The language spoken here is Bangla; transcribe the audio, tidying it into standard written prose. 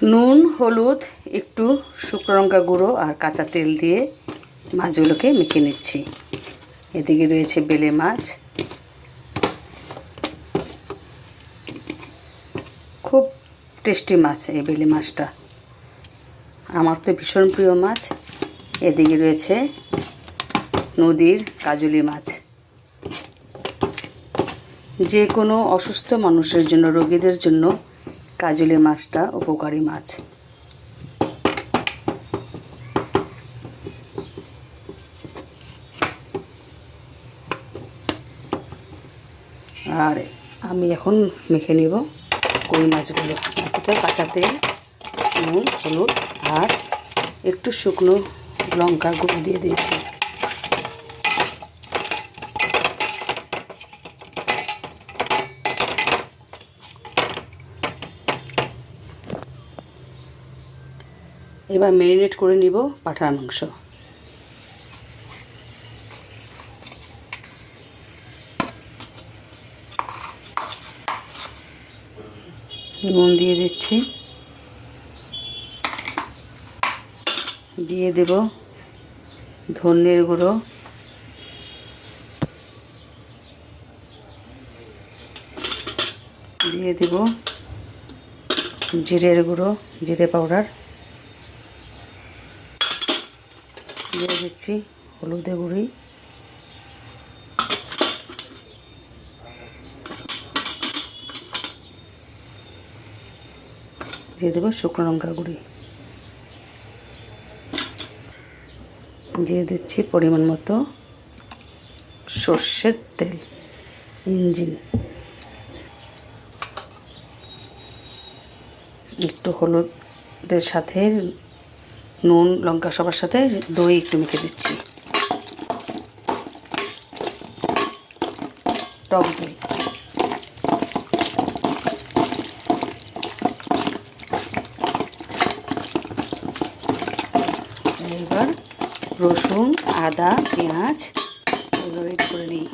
নুন, হলুদ, একটু শুকনো লঙ্কা গুঁড়ো আর কাঁচা তেল দিয়ে মাছগুলোকে মেখে নিচ্ছি। এদিকে রয়েছে বেলে মাছ, খুব টেস্টি মাছ এই বেলে মাছটা, আমার তো ভীষণ প্রিয় মাছ। এদিকে রয়েছে নদীর কাজলি মাছ। যে কোনো অসুস্থ মানুষের জন্য, রোগীদের জন্য কাজলি মাছটা উপকারী মাছ। আর আমি এখন মেখে নিব কই মাছগুলো। এতে কাঁচা তেল, নুন, হলুদ আর একটু শুকনো লঙ্কা গুঁড়ো দিয়ে দিয়েছি। এবার ম্যারিনেট করে নিব পাঁঠার মাংস। নুন দিয়ে দিচ্ছি, দিয়ে দেব ধনের গুঁড়ো, দিয়ে দেব জিরের গুঁড়ো, জিরে পাউডার, দিয়ে দিচ্ছি হলুদের গুঁড়ি, দিয়ে দেবো শুকনো লঙ্কার গুঁড়ি, দিয়ে দিচ্ছি পরিমাণ মতো সর্ষের তেল, ইঞ্জিন, একটু হলুদের সাথে নুন, লঙ্কা সবার সাথে দই একটু মেখে দিচ্ছি, টক দই। এবার রসুন, আদা, পেঁয়াজ এগুলো রেডি করে নিই।